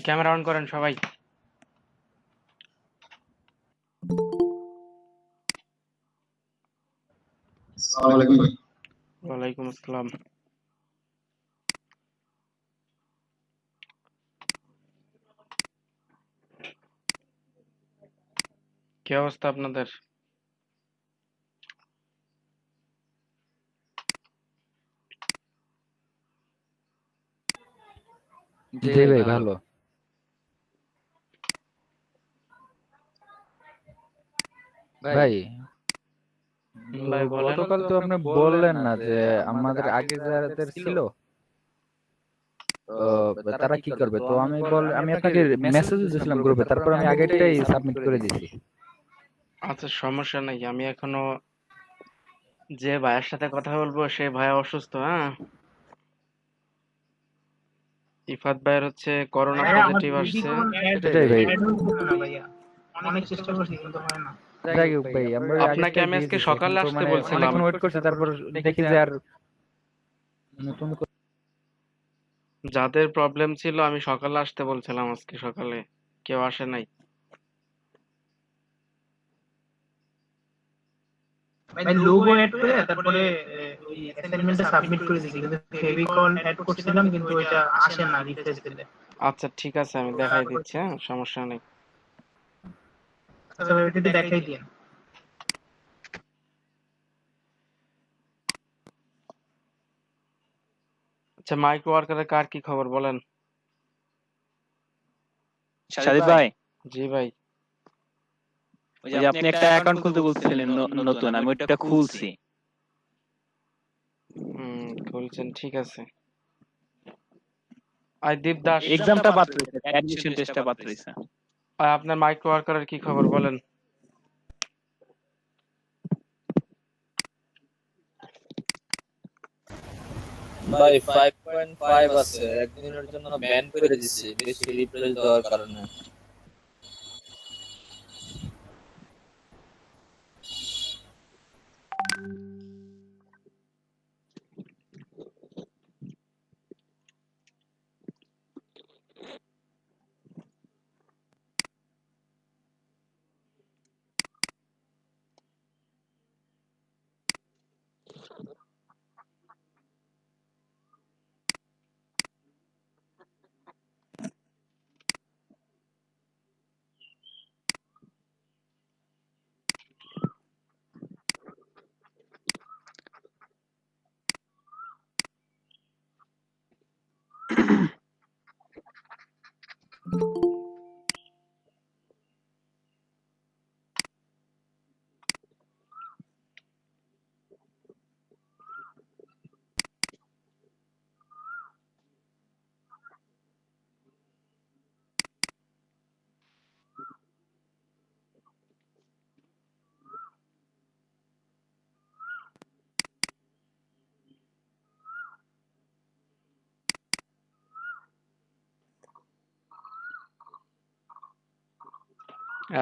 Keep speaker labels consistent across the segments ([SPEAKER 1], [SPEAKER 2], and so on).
[SPEAKER 1] Camera on করেন সবাই। ওয়ালাইকুম আসসালাম। কি অবস্থা আপনাদের?
[SPEAKER 2] জি ভাই ভালো। ভাই
[SPEAKER 1] ভাই বলেন।
[SPEAKER 2] গতকাল তো আপনি বললেন না যে আমাদের আগে যাদের ছিল তো তারা কি করবে, তো আমি আপনাকে মেসেজ দিয়েছিলাম গ্রুপে, তারপর আমি আগেরটাই সাবমিট করে দিয়েছি।
[SPEAKER 1] আচ্ছা সমস্যা নাই, আমি এখনো যে ভাইয়ের সাথে কথা বলবো সে ভাইয়া অসুস্থ। হ্যাঁ, ইফাত ভাইয়ের হচ্ছে করোনা পজিটিভ আসছে।
[SPEAKER 2] সেটাই ভাই।
[SPEAKER 3] অনেক চেষ্টা করছি কিন্তু হয় না।
[SPEAKER 2] যাই হোক ভাই, আমরা ওই
[SPEAKER 1] আপনাকে
[SPEAKER 2] আগেরটাই
[SPEAKER 1] আমি
[SPEAKER 2] দিয়ে
[SPEAKER 1] আজকে
[SPEAKER 2] দিয়েছি, এখন
[SPEAKER 1] সকালে
[SPEAKER 2] তো
[SPEAKER 1] আসতে
[SPEAKER 2] মানে
[SPEAKER 1] বলছিলাম।
[SPEAKER 2] অনেকক্ষণ ওয়েট করছি, তারপর দেখি যে আর নতুন
[SPEAKER 1] যাদের প্রবলেম ছিল আমি সকালে আসতে বলছিলাম, আজকে সকালে কেউ আসে নাই।
[SPEAKER 3] ভাই লোগো এড করে তারপরে ওই অ্যাসাইনমেন্টটা সাবমিট করে দিয়েছি, কিন্তু ফেভিকল এড করছিলাম কিন্তু ওইটা আসে না রিফ্রেশ দিলে।
[SPEAKER 1] আচ্ছা ঠিক আছে, আমি দেখাই দিচ্ছি। হ্যাঁ, সমস্যা নেই।
[SPEAKER 3] আচ্ছা ভাই ওইটা একটু দেখাই দিন।
[SPEAKER 1] আচ্ছা, মাইক্রো ওয়ার্কারের কার কি খবর বলেন?
[SPEAKER 4] সাদিদ ভাই,
[SPEAKER 1] জি ভাই।
[SPEAKER 4] ওই যে আপনি একটা অ্যাকাউন্ট খুলতে বলছিলেন নতুন, আমি ওইটা খুলছি।
[SPEAKER 1] খুলছেন, ঠিক আছে। আই দীপ দাস,
[SPEAKER 4] এক্সামটা বাদ রয়েছে, অ্যাডমিশন টেস্টটা বাদ রয়েছে।
[SPEAKER 1] আপনার মাইক্রো ওয়ার্কারের কি খবর বলেন?
[SPEAKER 5] ভাই 5.5 আছে, একদিনের জন্য ব্যান করে দিছি বেশি রিপ্লেস দেওয়ার কারণে।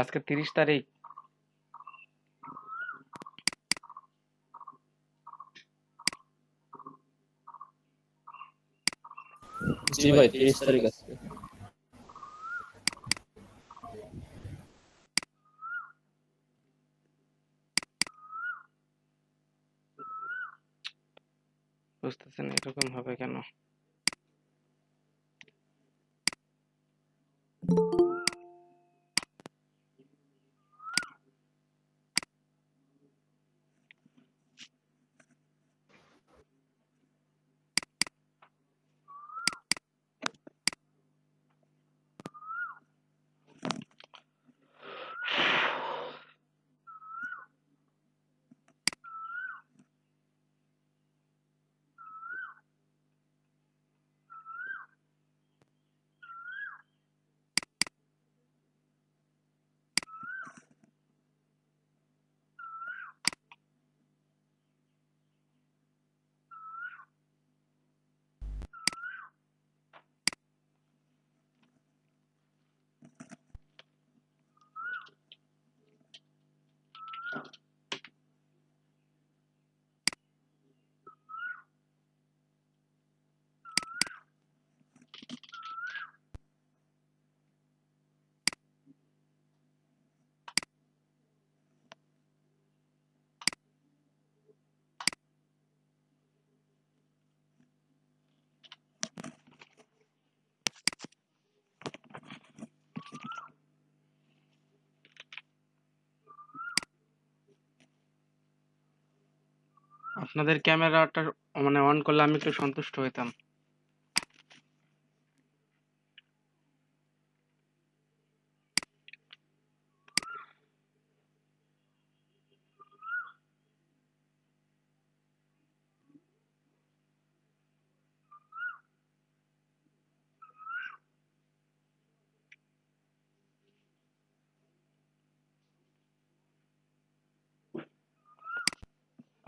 [SPEAKER 1] আজকে 30 তারিখ।
[SPEAKER 5] জি ভাই 30 তারিখ আছে।
[SPEAKER 1] বুঝতেছেন এরকম হবে কেন? আপনাদের ক্যামেরাটা মানে অন করলে আমি একটু সন্তুষ্ট হইতাম।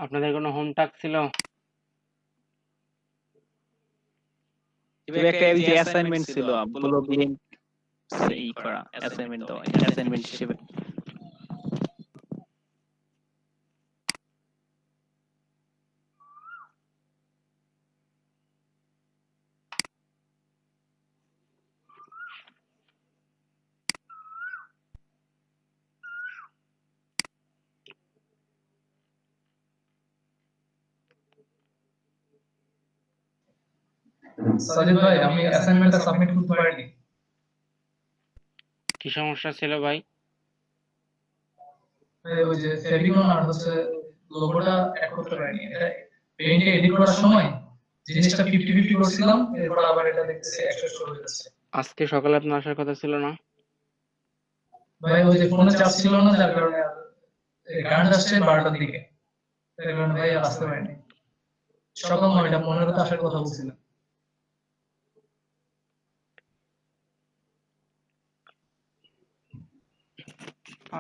[SPEAKER 1] আপনাদের কোনো হোম টাস্ক ছিল?
[SPEAKER 4] একটা এই যে অ্যাসাইনমেন্ট ছিল ব্লগিং এই করা অ্যাসাইনমেন্ট দাও অ্যাসাইনমেন্ট হিসেবে।
[SPEAKER 6] সাজিদ ভাই আমি অ্যাসাইনমেন্টটা সাবমিট করতে পারিনি।
[SPEAKER 1] কি সমস্যা ছিল ভাই?
[SPEAKER 6] ওই যে ফেভিকন আর হচ্ছে লোগোটা অ্যাড করতে পারিনি। এটা পেইন্টে এডিট করার সময় জিনিসটা 50-50 করছিলাম, এরপর আবার এটা দেখতেছি 100 হয়ে যাচ্ছে।
[SPEAKER 1] আজকে সকালে আপনার আসার কথা ছিল না?
[SPEAKER 6] ভাই ওই যে ফোনে চার্জ ছিল না, যার কারণে আর গান আসছে 12টার দিকে, তার কারণে ভাই আর আসতে পারিনি। সকাল 9:15 আসার কথা বলছিলাম।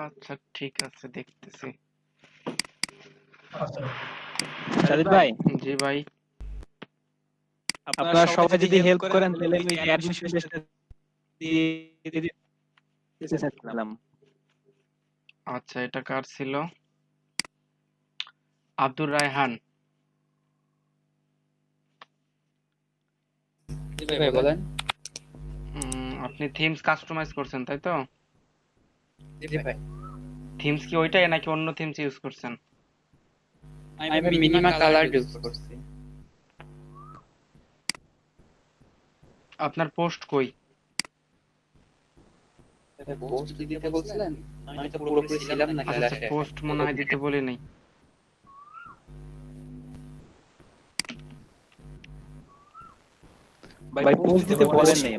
[SPEAKER 1] আচ্ছা ঠিক আছে, দেখতেছি।
[SPEAKER 6] আচ্ছা
[SPEAKER 4] সাজিদ ভাই
[SPEAKER 1] জি ভাই।
[SPEAKER 4] আপনারা সবাই যদি হেল্প করেন তাহলে আমি অ্যাডমিশন টেস্ট দিয়ে দিতে চাচ্ছিলাম।
[SPEAKER 1] আচ্ছা, এটা কার ছিল? আব্দুর রায়হান।
[SPEAKER 5] ভাই বলেন।
[SPEAKER 1] আপনি থিমস কাস্টমাইজ করছেন তাই তো?
[SPEAKER 5] জি ভাই।
[SPEAKER 1] থিমস কি ওইটাই নাকি অন্য থিমস ইউজ করছেন?
[SPEAKER 5] আমি মিনিমা কালার ইউজ করছি।
[SPEAKER 1] আপনার পোস্ট কই?
[SPEAKER 5] পোস্ট দিতে বলছিলেন? আমি তো পুরোপুরি ছিলাম না
[SPEAKER 1] আচ্ছা
[SPEAKER 5] ক্লাসে।
[SPEAKER 1] পোস্ট মনে হয় দিতে বলি নাই।
[SPEAKER 4] ভাই পোস্ট দিতে বলেন নাই।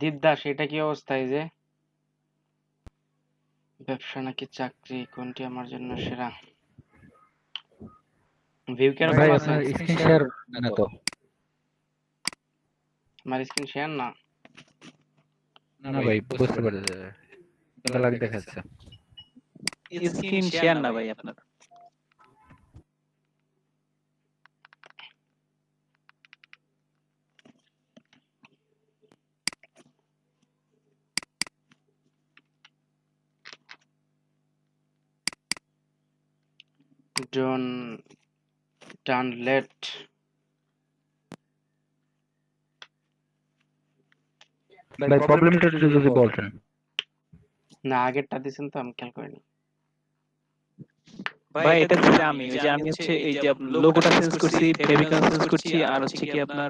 [SPEAKER 1] দীপদাস, এটা কি অবস্থা? এই যে ব্যবসা নাকি চাকরি, কোনটি আমার জন্য সেরা? ভিউ কিরকম
[SPEAKER 2] ভাই
[SPEAKER 1] আছে?
[SPEAKER 2] আপনার স্ক্রিন শেয়ার না তো?
[SPEAKER 1] আমার স্ক্রিন শেয়ার না।
[SPEAKER 2] না ভাই, বুঝতে পারছি, ব্ল্যাক দেখাচ্ছে।
[SPEAKER 4] স্ক্রিন শেয়ার না ভাই আপনার।
[SPEAKER 1] don't turn late.
[SPEAKER 2] ভাই প্রবলেমটা একটু যদি বলতেন।
[SPEAKER 1] না, আগেরটা দিছেন তো আমি খেয়াল করিনি।
[SPEAKER 4] ভাই এটা হচ্ছে আমি ওই যে আমি হচ্ছে এই যে লোগোটা চেঞ্জ করছি, ফেভিকল চেঞ্জ করছি, আর হচ্ছে কি আপনার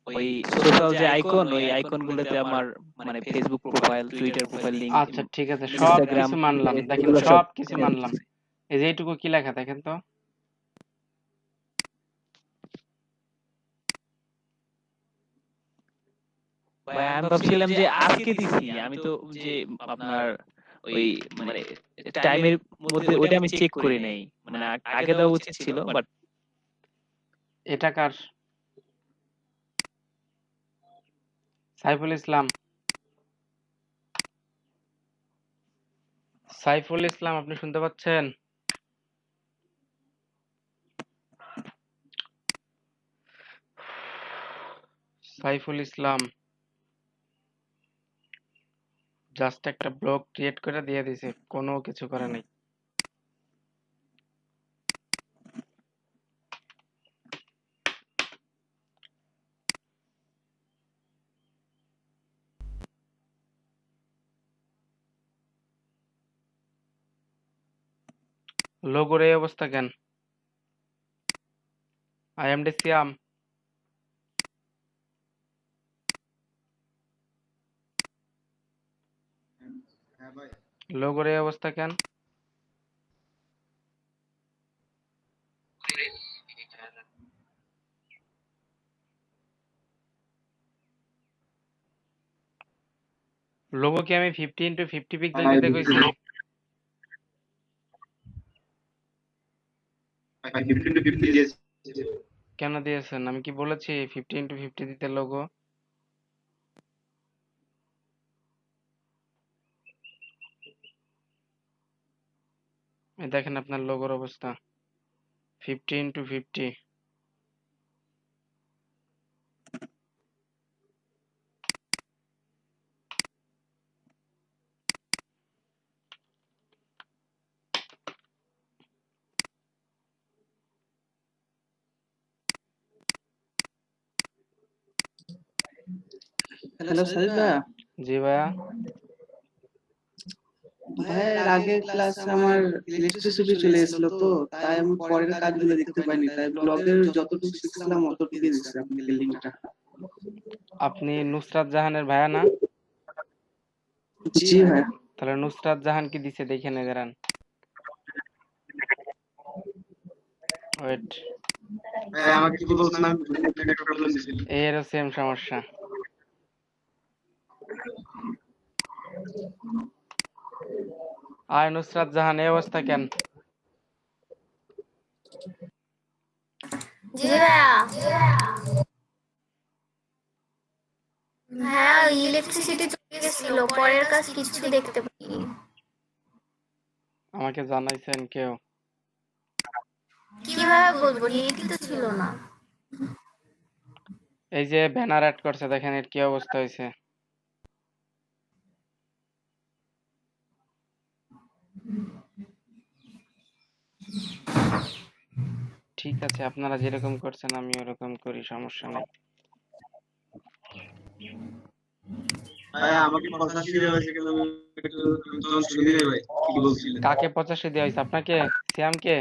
[SPEAKER 4] ওই সোশ্যাল যে আইকন, ওই আইকন গুলোতে আমার মানে Facebook profile, Twitter profile, link,
[SPEAKER 1] আচ্ছা ঠিক আছে, সব
[SPEAKER 4] ইনস্টাগ্রাম,
[SPEAKER 1] কিছু মানলাম। দেখেন
[SPEAKER 4] এগুলো
[SPEAKER 1] সব কিছু মানলাম। এই যে এইটুকু কি লেখা দেখেন তো।
[SPEAKER 4] ভাই আমি ভাবছিলাম যে আজকে দিছি, আমি তো যে আপনার ওই মানে টাইমের মধ্যে ওটা আমি চেক করি নাই, মানে আগে দেওয়া উচিত ছিল, বাট
[SPEAKER 1] এটা কার? সাইফুল ইসলাম। সাইফুল ইসলাম, আপনি শুনতে পাচ্ছেন? সাইফুল ইসলাম জাস্ট একটা ব্লগ ক্রিয়েট করে দিয়ে দিছে, কোনো কিছু করে নাই। লোগোর এই অবস্থা কেন? আইএমডি সিয়াম, লোগোর এই অবস্থা কেন? লোগো কি আমি 50x50 পিক্সেল দিতে কইছি? কেন দিয়েছেন? আমি কি বলেছি 50x50 দিতে লোগো? এই দেখেন আপনার লোগোর অবস্থা 50x50।
[SPEAKER 7] হ্যালো সাহিদ ভাইয়া।
[SPEAKER 1] জি ভাইয়া।
[SPEAKER 7] ভাইয়া আগের ক্লাসে আমার ইলেকট্রিসিটি চলে এসেছিল, তো তাই আমি পরের কাজগুলো দেখতে পাইনি, তাই ব্লগের যতটুকু শিখছিলাম অতটুকুই দিচ্ছি আপনাকে লিঙ্কটা।
[SPEAKER 1] আপনি নুসরাত জাহানের ভাইয়া না?
[SPEAKER 7] জি ভাইয়া।
[SPEAKER 1] তাহলে নুসরাত জাহান কি দিছে দেখে নে দাঁড়ান। ওয়েট,
[SPEAKER 8] আমাকে কি বলছেন? আমি একটা প্রবলেম দিছিল।
[SPEAKER 1] এরও সেম সমস্যা। আর নুসরাত জাহান এই অবস্থা কেন?
[SPEAKER 9] জি ভাইয়া। হ্যাঁ, ইলেকট্রিসিটি চলে গেছিল, পরের কাজ কিছু দেখতে পাইনি।
[SPEAKER 1] আমাকে জানাইছেন কেউ?
[SPEAKER 9] কিভাবে বলবো, নেটই তো ছিল না।
[SPEAKER 1] এই যে ব্যানার অ্যাড করছে দেখেন, এর কি অবস্থা হয়েছে। ঠিক আছে, আপনারা যেরকম করছেন আমি ওরকম করি, সমস্যা নেই।
[SPEAKER 8] আমাকে 85 দেওয়া হয়েছে, কিন্তু আমি তখন শুনি নাই ভাই কি বলছিলেন।
[SPEAKER 1] কাকে 85 দেওয়া হয়েছে? আপনাকে? সিয়ামকে?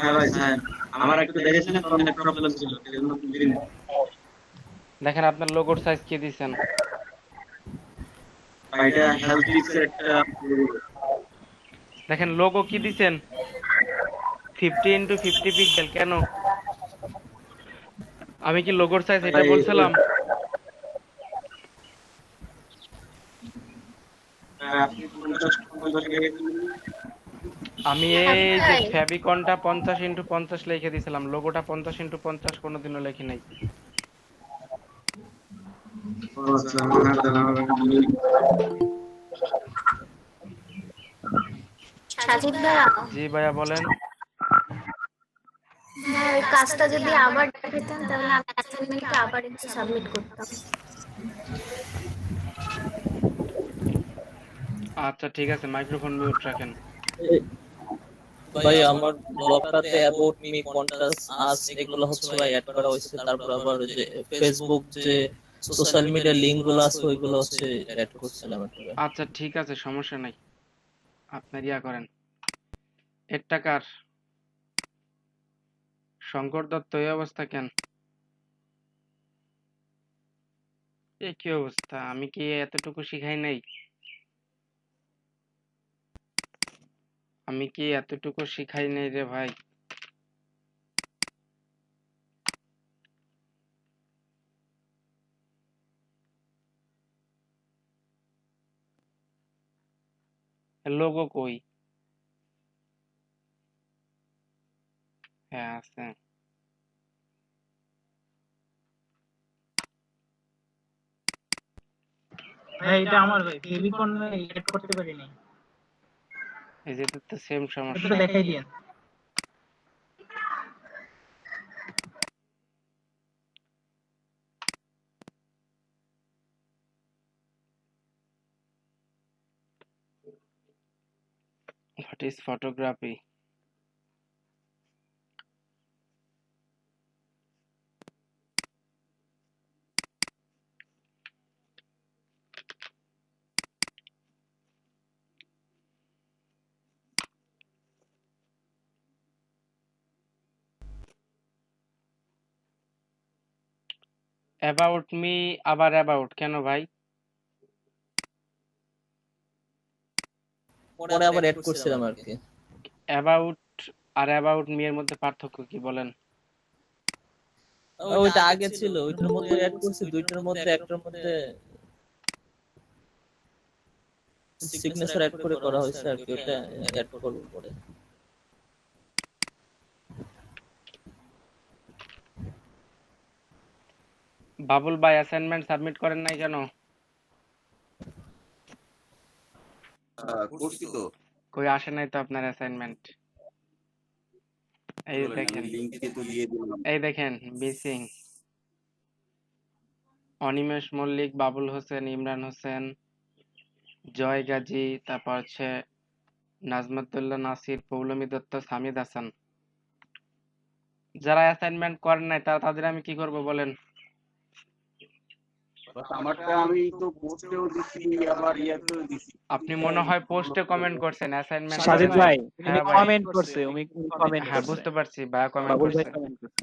[SPEAKER 8] হ্যাঁ ভাই, হ্যাঁ আমার একটু দেখেছেন, তখন একটা প্রবলেম ছিল, এজন্য দিন।
[SPEAKER 1] দেখেন আপনার লোগোর সাইজ কি দিছেন।
[SPEAKER 8] এটা হেলথ টিপসের একটা
[SPEAKER 1] দেখেন লোগো কি দিছেন 50x50 পিক্সেল। কেন? আমি কি লোগোর সাইজ এটা বলছিলাম? আমি এই যে ফেভিকনটা 50x50 লিখে দিয়েছিলাম, লোগোটা 50x50 কোনোদিনও লেখি নাই।
[SPEAKER 9] সাজিদ ভাইয়া।
[SPEAKER 1] জি ভাইয়া বলেন।
[SPEAKER 9] হ্যাঁ, ওই কাজটা যদি আবার দেখাতেন তাহলে আমি অ্যাসাইনমেন্টটা আবার একটু সাবমিট করতাম।
[SPEAKER 1] আচ্ছা ঠিক আছে, মাইক্রোফোন মিউট রাখেন।
[SPEAKER 5] ভাই আমার ব্লগটাতে অ্যাবাউট মি, কন্টাস, আস এগুলো হচ্ছে ভাই অ্যাড করা হয়েছে। তারপর আবার ওই যে ফেসবুক যে সোশ্যাল মিডিয়ার লিংক গুলো আছে ওইগুলো হচ্ছে অ্যাড করছিলাম একটা।
[SPEAKER 1] আচ্ছা ঠিক আছে, সমস্যা নাই, আপনার ইয়া করেন। এর টাকার শঙ্কর দত্ত এই অবস্থা কেন? এ কি অবস্থা? আমি কি এতটুকু শিখাই নাই? আমি কি এতটুকু শিখাই নাই রে ভাই? লোগো কই? হ্যাঁ আছে।
[SPEAKER 3] ভাই এটা আমার ভাই ফেভিকন এড করতে পারিনি।
[SPEAKER 1] এই যে তো সেম
[SPEAKER 3] এটা
[SPEAKER 1] সমস্যা।
[SPEAKER 3] দেখাই দিয়েন।
[SPEAKER 1] What is photography? About me আবার about কেন ভাই?
[SPEAKER 5] পরে আবার অ্যাড করছিলাম আর কি।
[SPEAKER 1] About আর about me এর মধ্যে পার্থক্য কি বলেন?
[SPEAKER 5] ওইটা আগে ছিল, ওইটার মধ্যে অ্যাড করছি, দুইটার মধ্যে একটার মধ্যে সিগনেচার অ্যাড করে করা হয়েছে আর কি, ওটা অ্যাড করব পরে।
[SPEAKER 1] বাবুল ভাই অ্যাসাইনমেন্ট সাবমিট করেন নাই কেন?
[SPEAKER 8] করছি তো।
[SPEAKER 1] কই আসে নাই তো আপনার অ্যাসাইনমেন্ট। এই দেখেন,
[SPEAKER 8] লিংকে তো দিয়ে দিলাম।
[SPEAKER 1] এই দেখেন মিসিং অনিমেষ মল্লিক, বাবুল হোসেন, ইমরান হোসেন, জয় গাজী, তারপর হচ্ছে নাজমাতুল্লাহ নাসির, পৌলমী দত্ত, সামিদ হাসান। যারা অ্যাসাইনমেন্ট করেন নাই তাদের আমি কি করব বলেন?
[SPEAKER 8] আমারটা আমি তো পোস্টেও দিছি, আবার ইয়াতেও দিছি।
[SPEAKER 1] আপনি মনে হয় পোস্টে কমেন্ট করছেন, অ্যাসাইনমেন্ট করেন
[SPEAKER 4] সাজিদ
[SPEAKER 1] নাই।
[SPEAKER 4] ভাই উনি
[SPEAKER 1] হ্যাঁ ভাই,
[SPEAKER 4] কমেন্ট করছে, উনি কমেন্ট
[SPEAKER 1] হ্যাঁ
[SPEAKER 4] করছে,
[SPEAKER 1] বুঝতে পারছি, ভাইয়া কমেন্ট
[SPEAKER 4] বাবুল ভাই
[SPEAKER 1] করছে।
[SPEAKER 4] কমেন্ট করছে।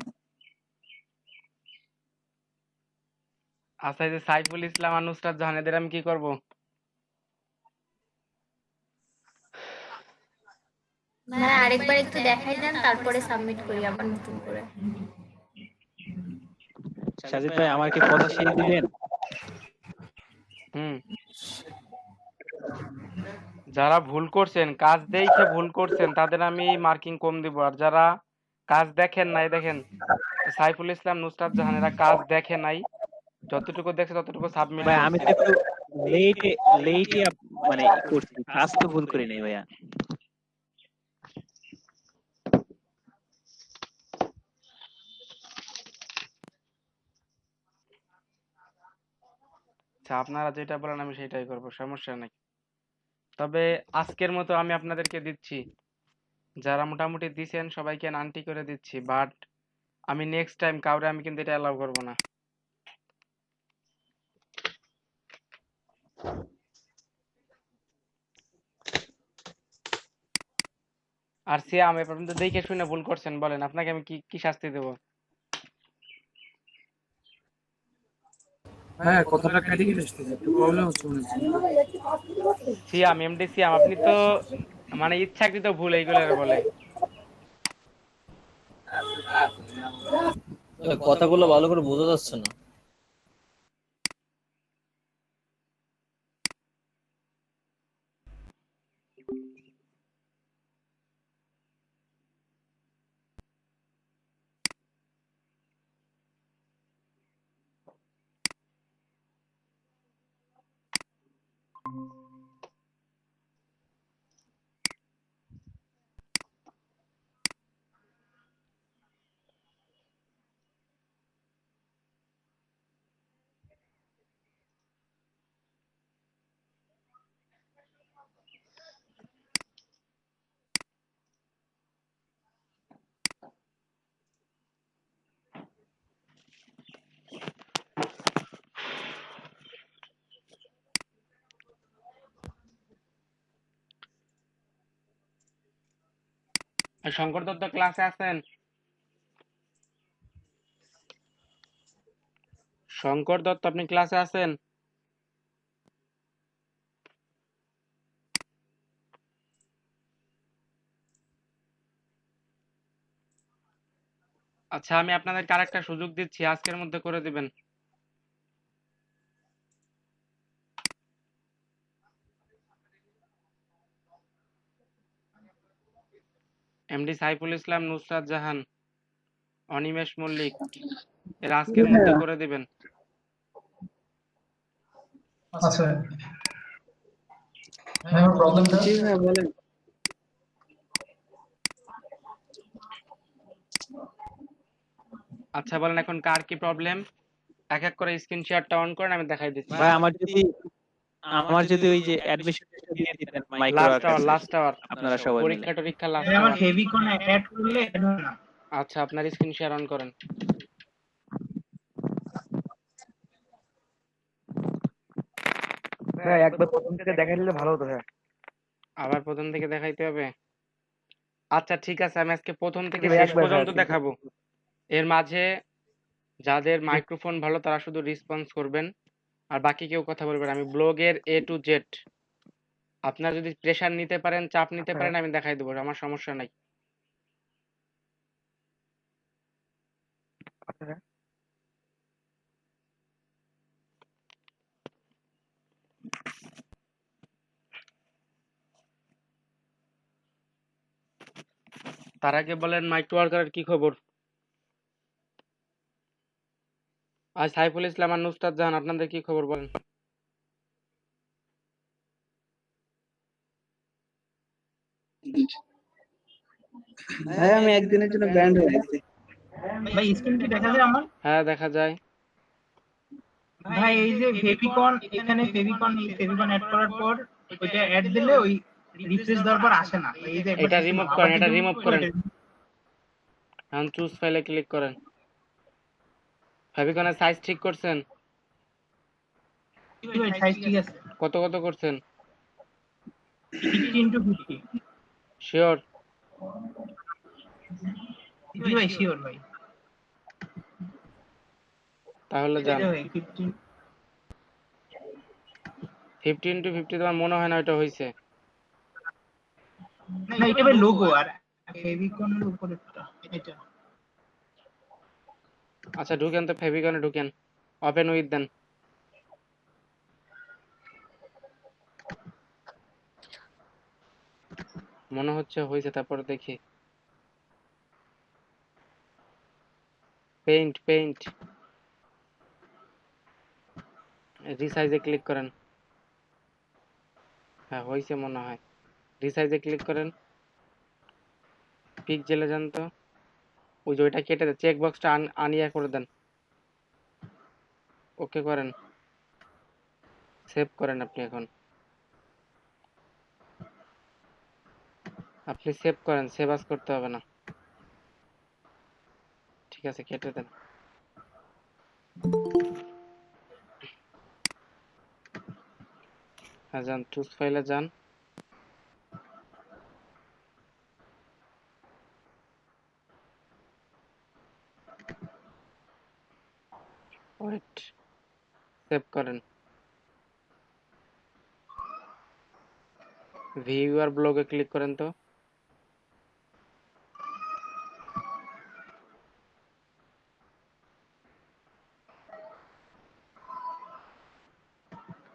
[SPEAKER 1] আচ্ছা, এই যে সাইফুল ইসলাম আর নুসরাত জাহান এদের আমি কি করব?
[SPEAKER 9] মানে আরেকবার একটু দেখাই দেন, তারপরে সাবমিট করি আবার নতুন করে।
[SPEAKER 4] সাজিদ ভাই আমার কি কথা শেষ দিবেন?
[SPEAKER 1] হুম, যারা ভুল করছেন, কাজ দেখে ভুল করছেন, তাদের আমি মার্কিং কম দিব। আর যারা কাজ দেখেন নাই, দেখেন সাইফুল ইসলাম, নুসরাত জাহান এরা কাজ দেখে নাই, যতটুকু দেখছে ততটুকু সাবমিট
[SPEAKER 4] ভাই আমি
[SPEAKER 1] করছে।
[SPEAKER 4] তো একটু লেটে লেটে মানে করছি, কাজ তো ভুল করি নাই ভাইয়া।
[SPEAKER 1] আচ্ছা, আপনারা যেটা বলেন আমি সেটাই করব, সমস্যা নাই। তবে আজকের মতো আমি আপনাদেরকে দিচ্ছি, যারা মোটামুটি দিছেন সবাইকে নানটি করে দিচ্ছি, বাট আমি নেক্সট টাইম কাউরে আমি কিন্তু এটা অ্যালাউ করব না। আর সিয়াম এ পর্যন্ত দেখে শুনে ভুল করছেন, বলেন আপনাকে আমি কি কি শাস্তি দেব?
[SPEAKER 6] হ্যাঁ, কথাটা কেটে কেটে আসতেছে, একটু প্রবলেম হচ্ছে মনে হচ্ছে।
[SPEAKER 1] সিয়াম, এমডি সিয়াম, আপনি তো মানে ইচ্ছাকৃত ভুল এইগুলোর বলে।
[SPEAKER 5] কথাগুলো ভালো করে বোঝা যাচ্ছে না।
[SPEAKER 1] আর শঙ্কর দত্ত ক্লাসে আছেন? শঙ্কর দত্ত আপনি ক্লাসে আছেন? আচ্ছা, আমি আপনাদেরকে আরেকটা সুযোগ দিচ্ছি, আজকের মধ্যে করে দিবেন। এমডি সাইফুল ইসলাম, নুসরাত জাহান, অনিমেষ মল্লিক, এর আজকের মধ্যে করে দিবেন।
[SPEAKER 6] আচ্ছা ভাই, আমার প্রবলেমটা
[SPEAKER 7] জি ভাই বলেন।
[SPEAKER 1] আচ্ছা বলেন এখন কার কি প্রবলেম? এক এক করে স্ক্রিন শেয়ারটা অন করেন, আমি দেখাই দিচ্ছি।
[SPEAKER 4] ভাই আমার যদি ওই যে অ্যাডমিশন দিয়ে দিতেন মাইক্রো
[SPEAKER 1] লাস্ট আওয়ার
[SPEAKER 4] আপনারা সবাই মিলে।
[SPEAKER 1] পরীক্ষা টরীক্ষা লাস্ট
[SPEAKER 3] ভাই আমার
[SPEAKER 1] আওয়ার।
[SPEAKER 3] ফেভিকন অ্যাড করলে add হয় না।
[SPEAKER 1] আচ্ছা, আপনার স্ক্রিন শেয়ার অন করেন।
[SPEAKER 2] ভাই একবার প্রথম থেকে দেখাই দিলে ভালো হতো ভাই।
[SPEAKER 1] আবার প্রথম থেকে দেখাইতে হবে? আচ্ছা ঠিক আছে, আমি আজকে প্রথম থেকে
[SPEAKER 2] ভাই,
[SPEAKER 1] শেষ
[SPEAKER 2] একবার ভাই,
[SPEAKER 1] পর্যন্ত দেখাবো। এর মাঝে যাদের মাইক্রোফোন ভালো তারা শুধু রেসপন্স করবেন, আর বাকি কেউ কথা বলবেন না। আমি ব্লগের A to Z, আপনারা যদি প্রেশার নিতে পারেন, চাপ নিতে পারেন, আমি দেখাই দেবো, আমার সমস্যা নাই। তার আগে বলেন মাইক্রো ওয়ার্কারের কি খবর? আর সাইফুল ইসলাম আর নুসরাত জাহান, আপনাদের কি খবর বলেন?
[SPEAKER 7] ভাই আমি একদিনের জন্য ব্যান্ড হয়ে গেছি।
[SPEAKER 3] ভাই স্ক্রিন কি দেখা যায় আমার?
[SPEAKER 1] হ্যাঁ দেখা যায়।
[SPEAKER 3] ভাই এই যে ফেভিকন, এখানে ফেভিকন অ্যাড করার পর ওইটা অ্যাড দিলে ওই রিফ্রেশ দেওয়ার পর আসে না। এই যে একবার
[SPEAKER 1] এটা
[SPEAKER 3] দিছিলাম,
[SPEAKER 1] রিমুভ
[SPEAKER 3] আবার
[SPEAKER 1] করেন, এটা
[SPEAKER 3] যদি
[SPEAKER 1] রিমুভ
[SPEAKER 3] করি,
[SPEAKER 1] করেন।
[SPEAKER 3] ওইটা-
[SPEAKER 1] এখন চুজ ফাইলে ক্লিক করেন। ফেভিকনের সাইজ ঠিক করছেন?
[SPEAKER 3] জি ভাই সাইজ ঠিক আছে।
[SPEAKER 1] কত কত করছেন?
[SPEAKER 3] 50x50।
[SPEAKER 1] শিওর?
[SPEAKER 3] জি ভাই শিওর ভাই।
[SPEAKER 1] তাহলে
[SPEAKER 3] এই
[SPEAKER 1] যান।
[SPEAKER 3] যে ভাই 15।
[SPEAKER 1] 50x50 তোমার মনে হয় না ওইটা হয়েছে?
[SPEAKER 3] না এটা ভাই লোগো, আর ফেভিকনের উপরেরটা এটা।
[SPEAKER 1] আচ্ছা ঢুকেন তো, ফেভিকনে ঢুকেন, ওপেন উইথ দেন। মনে হচ্ছে হয়েছে, তারপরে দেখি। পেইন্ট রিসাইজে ক্লিক করেন। হ্যাঁ হয়েছে মনে হয়। রিসাইজে ক্লিক করেন, পিক্সেলে যান তো, ওই যে ওইটা কেটে দেন, চেক বক্সটা আনিয়া করে দেন। ওকে করেন, সেভ করেন। আপনি এখন সেভ করেন, সেভ আজ করতে হবে না। ঠিক আছে কেটে দেন। হ্যাঁ যান, চুজ ফাইলে যান। ওয়েট, সেভ করেন। ভিউ আর ব্লগে ক্লিক করেন তো।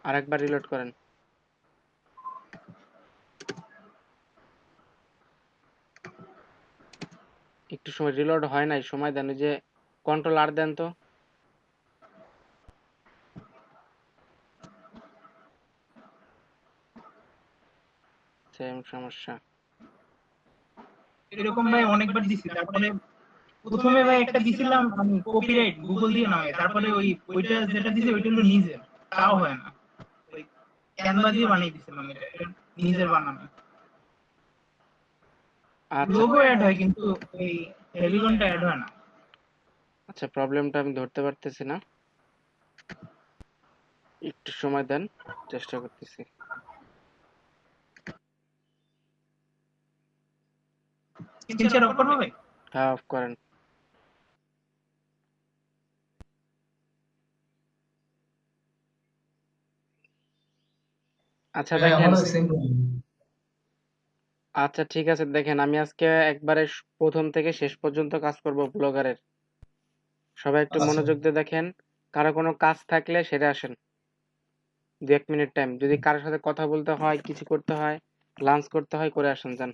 [SPEAKER 1] আরেকবার রিলোড করেন। একটু সময়, রিলোড হয় নাই, সময় দেন। ওই যে কন্ট্রোল আর দেন তো। সেম সমস্যা।
[SPEAKER 3] এরকম ভাই অনেকবার দিছি, তারপরে প্রথমে ভাই একটা দিছিলাম আমি কপিরাইট গুগল দিয়ে নামে, তারপরে ওইটা যেটা দিছি ওইটা হলো নিজের, তাও হয় না। ওই ক্যানভা দিয়ে বানিয়ে দিছিলাম এটা নিজের বানানো।
[SPEAKER 1] আচ্ছা
[SPEAKER 3] লোগো অ্যাড হয় কিন্তু এই ফেভিকনটা অ্যাড হয় না।
[SPEAKER 1] আচ্ছা, প্রবলেমটা আমি ধরতে পারতেছি না, একটু সময় দেন, চেষ্টা করতেছি।
[SPEAKER 3] স্ক্রিন শেয়ার অফ করবো ভাই?
[SPEAKER 1] হ্যাঁ, অফ করেন। আচ্ছা
[SPEAKER 6] ভাই
[SPEAKER 1] দেখেন,
[SPEAKER 6] আমারও সেম প্রবলেম।
[SPEAKER 1] আচ্ছা ঠিক আছে দেখেন, আমি আজকে একবারে প্রথম থেকে শেষ পর্যন্ত কাজ করব ব্লগারের। সবাই একটু
[SPEAKER 6] আচ্ছা
[SPEAKER 1] মনোযোগ দিয়ে দেখেন। কারো কোনো কাজ থাকলে সেরে আসেন। 2-1 মিনিট টাইম, যদি কারোর সাথে কথা বলতে হয়, কিছু করতে হয়, লাঞ্চ করতে হয়, করে আসেন যান।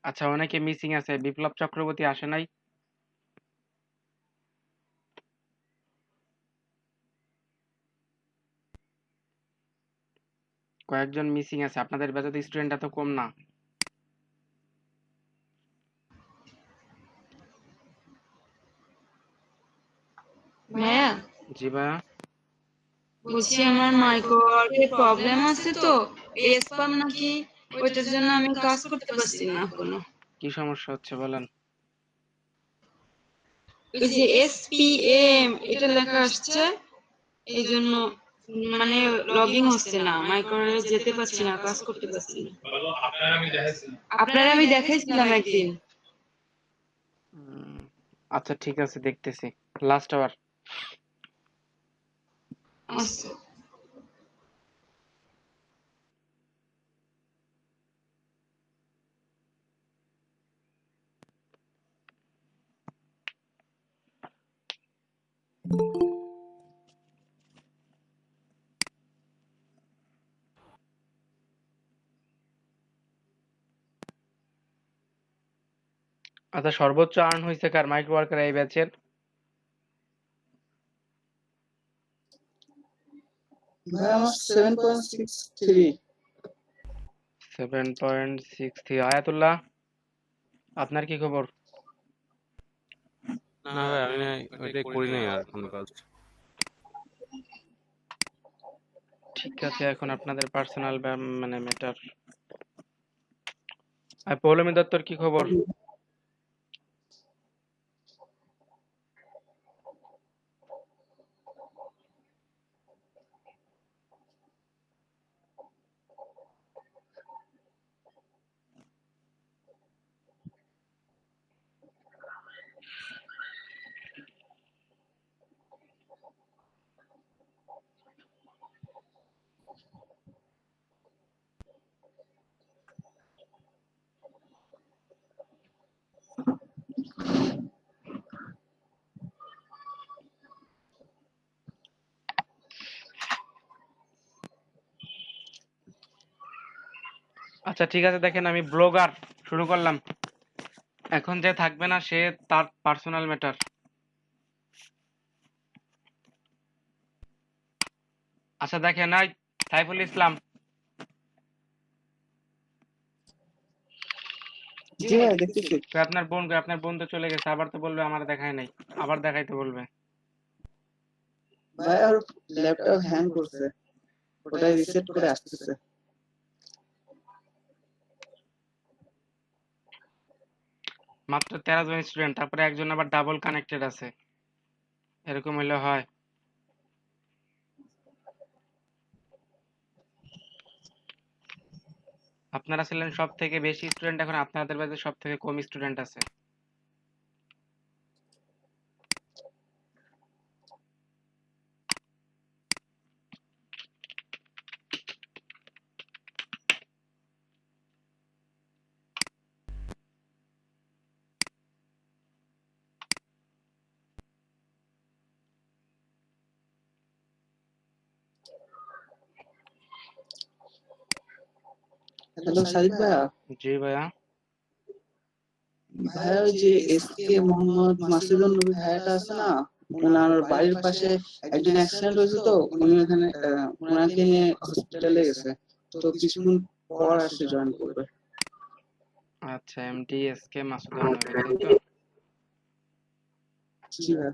[SPEAKER 1] আচ্ছা, অনেকে মিসিং আছে। বিপ্লব চক্রবর্তী আসে নাই? কয়েকজন মিসিং আছে। আপনাদের ব্যাচে স্টুডেন্ট এত কম না।
[SPEAKER 10] ভাইয়া
[SPEAKER 1] জি ভাইয়া।
[SPEAKER 10] বলছি আমার মাইক্রোওয়ার্কের প্রবলেম আছে তো, স্পাম নাকি, ওইটার জন্য আমি কাজ করতে পারছি না এখনো।
[SPEAKER 1] কি সমস্যা হচ্ছে বলেন?
[SPEAKER 10] ওই যে SPM এটা লেখা আসছে, এই জন্য মানে লগইন হচ্ছে না, মাইক্রোওয়ার্কে যেতে পারছি না, কাজ করতে পারছি না। আপনারা আমি দেখাইছিলাম একদিন।
[SPEAKER 1] আচ্ছা ঠিক আছে, দেখতেছি। Last hour.
[SPEAKER 10] আচ্ছা
[SPEAKER 1] আচ্ছা, সর্বোচ্চ আর্ন হয়েছে কার মাইক্রো ওয়ার্কার এই ব্যাচের?
[SPEAKER 7] ভাই আমার 7.63।
[SPEAKER 1] 7.63। আয়াতুল্লাহ, আপনার কি খবর?
[SPEAKER 11] না ভাই, আমি ওইটাই করি নাই আর কোনো কাজ।
[SPEAKER 1] ঠিক আছে, এখন আপনাদের পার্সোনাল মানে ম্যাটার। আর পৌলমী দত্তর কি খবর? আচ্ছা ঠিক আছে দেখেন, আমি ব্লগার শুরু করলাম। এখন যে থাকবে না সে তার পার্সোনাল ম্যাটার। আচ্ছা দেখেন, এই সাইফুল ইসলাম,
[SPEAKER 7] জি ভাই দেখতেছি।
[SPEAKER 1] আপনার বোন তো চলে গেছে, আবার তো বলবে আমার দেখায় নাই, আবার দেখাইতে বলবে।
[SPEAKER 7] ভাই আর ল্যাপটপ হ্যাং করছে, ওটাই রিসেট করে আসতেছে।
[SPEAKER 1] মাত্র 13 জন স্টুডেন্ট, তারপরে একজন আবার ডাবল কানেক্টেড আছে। এরকম হইলে হয়? আপনারা ছিলেন সব থেকে বেশি স্টুডেন্ট, এখন আপনাদের ব্যাচে সব থেকে কম স্টুডেন্ট আছে।
[SPEAKER 7] হ্যালো সাদিক ভাইয়া।
[SPEAKER 1] জি ভাইয়া।
[SPEAKER 7] ভাইয়া ওই যে এসকে মোহাম্মদ মাসুদুল নবী ভাইয়াটা আছে না, ওনার বাড়ির পাশে একজন অ্যাক্সিডেন্ট হয়েছে, তো উনি ওখানে ওনাকে নিয়ে হসপিটালে গেছে, তো কিছুক্ষণ পর আসে জয়েন করবে।
[SPEAKER 1] আচ্ছা, MTSK মাসুদুল নবী, তাই তো?
[SPEAKER 7] জি ভাইয়া।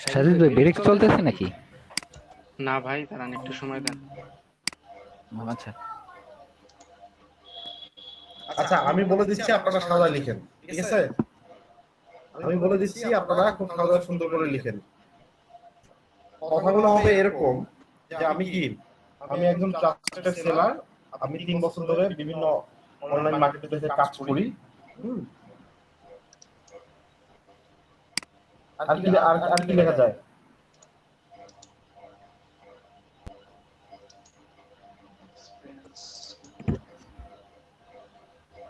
[SPEAKER 2] সাজিদ ভাই ব্রেক চলতেছে নাকি?
[SPEAKER 1] না ভাই, দাঁড়ান একটু সময় দেন।
[SPEAKER 2] আচ্ছা
[SPEAKER 12] আচ্ছা আমি বলে দিচ্ছি, আপনারা সাদা লিখেন, ঠিক আছে? আমি বলে দিচ্ছি, আপনারা খুব সাদা সুন্দর করে লিখেন। কথাগুলো হবে এরকম যে আমি একজন ট্রাস্টেড সেলার, আমি 3 বছর ধরে বিভিন্ন অনলাইন মার্কেটপ্লেসে কাজ করি। আর কি লেখা যায়?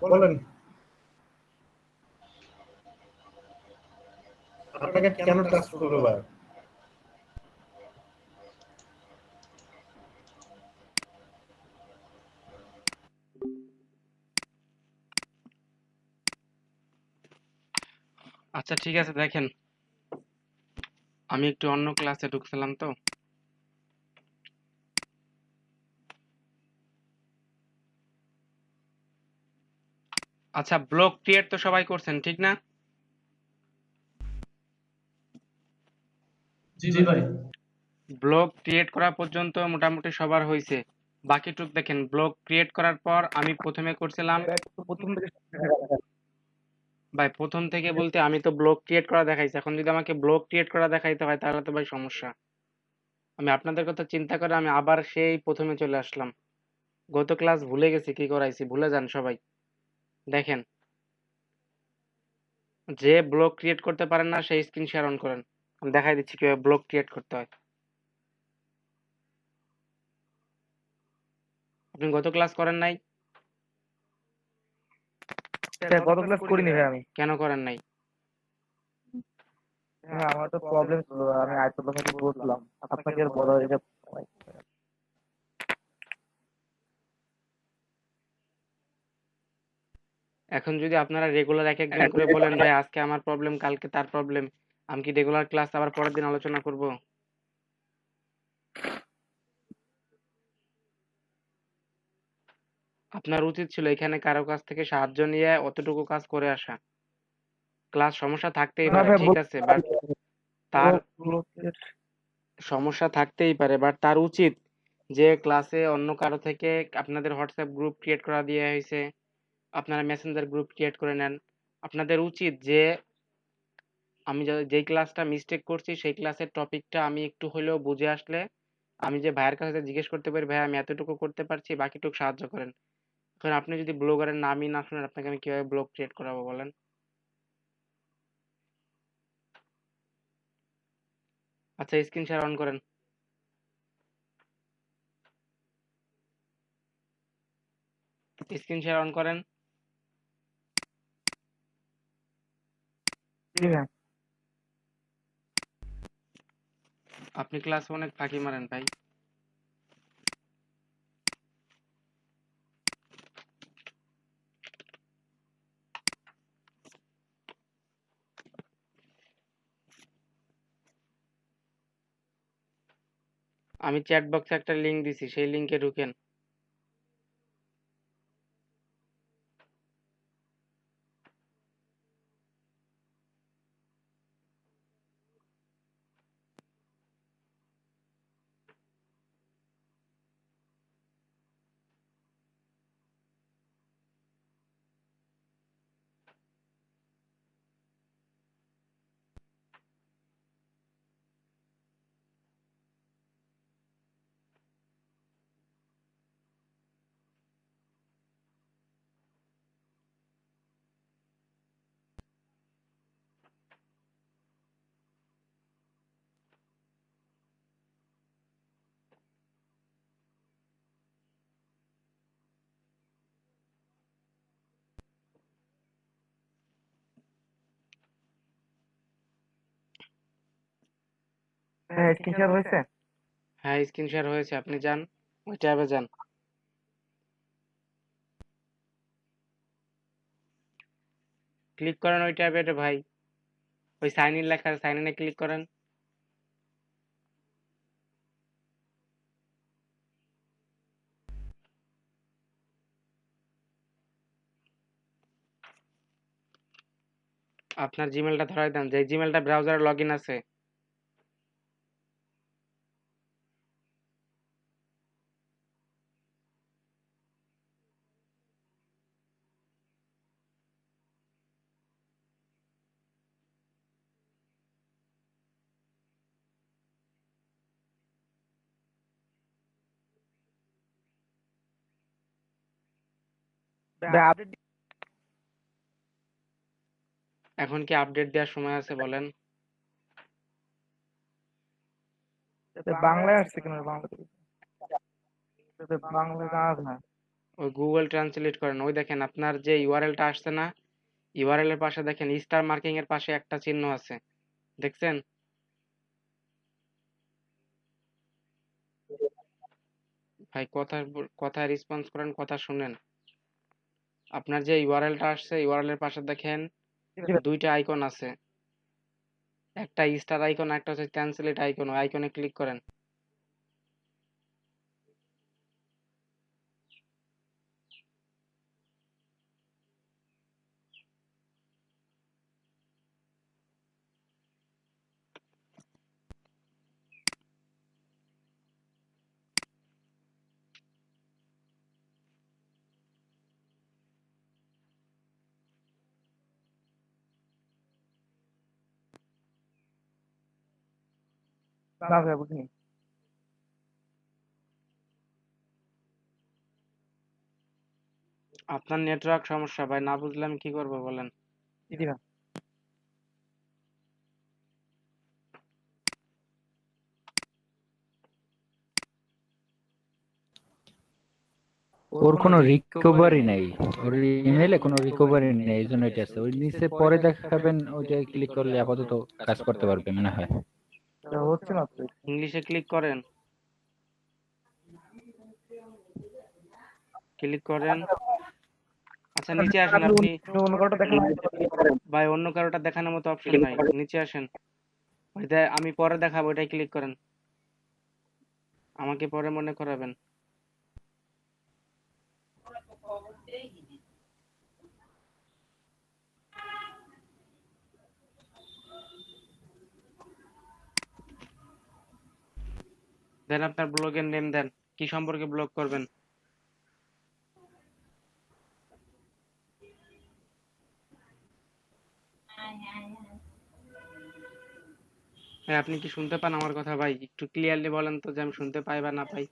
[SPEAKER 12] বলেন, আপনাকে কেন ট্রাস্ট করবে ভাই?
[SPEAKER 1] আচ্ছা ঠিক আছে, দেখেন আমি একটু অন্য ক্লাসে ঢুকছিলাম তো। আচ্ছা, ব্লগ ক্রিয়েট তো সবাই করছেন, ঠিক না?
[SPEAKER 6] জি ভাই।
[SPEAKER 1] ব্লগ ক্রিয়েট করা পর্যন্ত মোটামুটি সবার হয়েছে। বাকিটুক দেখেন, ব্লগ ক্রিয়েট করার পর আমি প্রথমে করছিলাম ভাই, প্রথম থেকে বলতে আমি তো ব্লগ ক্রিয়েট করা দেখাইছি। এখন যদি আমাকে ব্লগ ক্রিয়েট করা দেখাইতে হয় তাহলে তো ভাই সমস্যা। আমি আপনাদের কথা চিন্তা করে আমি আবার সেই প্রথমে চলে আসলাম। গত ক্লাস ভুলে গেছি কি করাইছি, ভুলে যান সবাই। দেখেন, যে ব্লগ ক্রিয়েট করতে পারেন না সেই স্ক্রিন শেয়ার অন করেন, আমি দেখাই দিচ্ছি কিভাবে ব্লগ ক্রিয়েট করতে হয়। আপনি গত ক্লাস করেন নাই?
[SPEAKER 13] গত ক্লাস করিনি ভাই আমি।
[SPEAKER 1] কেন করেন নাই?
[SPEAKER 13] হ্যাঁ আমার তো প্রবলেম ছিল, আমি আয়তুল্লাহ ভাইকে বলছিলাম, আপনাকে আর বলা হয়ে যায়।
[SPEAKER 1] এখন যদি আপনারা রেগুলার এক একজন করে বলেন ভাই আজকে আমার প্রবলেম, কালকে তার প্রবলেম, আমি কি রেগুলার ক্লাস আবার পরের দিন আলোচনা করব? আপনার উচিত ছিল এখানে কারো কাছ থেকে সাহায্য নিয়ে অতটুকু কাজ করে আসা। ক্লাস সমস্যা থাকতেই
[SPEAKER 13] না
[SPEAKER 1] পারে,
[SPEAKER 13] ভাই,
[SPEAKER 1] ঠিক আছে, বাট তার সমস্যা থাকতেই পারে, বাট তার উচিত যে ক্লাসে অন্য কারো থেকে আপনাদের হোয়াটসঅ্যাপ গ্রুপ ক্রিয়েট করা দিয়ে হয়েছে, আপনারা মেসেঞ্জার গ্রুপ ক্রিয়েট করে নেন। আপনাদের উচিত যে আমি যেই ক্লাসটা মিস্টেক করছি সেই ক্লাসের টপিকটা আমি একটু হলেও বুঝে আসলে আমি যে ভাইয়ের কাছে জিজ্ঞেস করতে পারি, ভাই আমি এতটুকু করতে পারছি, বাকিটুকু সাহায্য করেন। এখন আপনি যদি ব্লগারের নামই না শুনেন, আপনাকে আমি কিভাবে ব্লগ ক্রিয়েট করাবো বলেন? আচ্ছা, স্ক্রিন শেয়ার অন করেন। স্ক্রিন শেয়ার অন করেন।
[SPEAKER 13] জি ভাই।
[SPEAKER 1] আপনি ক্লাসে অনেক ফাঁকি মারেন ভাই। আমি চ্যাট বক্সে একটা লিংক দিছি, সেই লিংকে ঢুকেন।
[SPEAKER 13] হ্যাঁ স্ক্রিন শেয়ার হয়েছে।
[SPEAKER 1] হ্যাঁ স্ক্রিন শেয়ার হয়েছে, আপনি যান ওই ট্যাবে যান। ক্লিক করেন ওই ট্যাবে রে ভাই, ওই সাইন ইন লেখা আছে, সাইন ইনে ক্লিক করেন। আপনার জিমেলটা ধরাই দেন, যে জিমেলটা ব্রাউজারে লগ ইন আছে। এখন কি আপডেট দেওয়ার সময় আছে বলেন?
[SPEAKER 13] বাংলায় আসছে কেন বাংলা বাংলা কাজ না
[SPEAKER 1] ওই গুগল ট্রান্সলেট করেন, ওই দেখেন আপনার যে ইউআরএলটা আসছে না, ইউআরএল এর পাশে দেখেন স্টার মার্কিং এর পাশে একটা চিহ্ন আছে, দেখছেন? ভাই কথা রেসপন্স করেন, কথা শুনেন। আপনার যে ইউআরএলটা আসছে, ইউআরএল এর পাশে দেখেন দুইটা আইকন আছে, একটা স্টার আইকন, একটা হচ্ছে ট্রান্সলেট আইকন। ওই আইকনে ক্লিক করেন।
[SPEAKER 13] না ভাই বুঝিনি
[SPEAKER 1] আপনার নেটওয়ার্ক সমস্যা ভাই, না বুঝলে আমি কি করবো বলেন?
[SPEAKER 13] জি ভাই
[SPEAKER 2] ওর কোনো রিকভারি নাই, ওর ইমেলে কোনো রিকভারি নেই, এই জন্য এটা আছে। ওই নিচে পরে দেখাবেন, ওইটা ক্লিক করলে আপাতত কাজ করতে পারবে মনে হয়।
[SPEAKER 13] হচ্ছে না তো
[SPEAKER 1] ইংলিশে ক্লিক করেন, ক্লিক করেন। আচ্ছা নিচে আসেন আপনি।
[SPEAKER 13] অন্য কারোটা দেখেন
[SPEAKER 1] ভাই অন্য কারোটা দেখানোর মতো অপশন নাই, নিচে আসেন। ওইটা আমি পরে দেখাবো, ওইটাই ক্লিক করেন, আমাকে পরে মনে করাবেন। দেন আপনার ব্লগের নেম দেন, কি সম্পর্কে ব্লগ করবেন? হ্যাঁ, আপনি কি শুনতে পান আমার কথা ভাই? একটু ক্লিয়ারলি বলেন তো, যে আমি শুনতে পাই বা না পাই।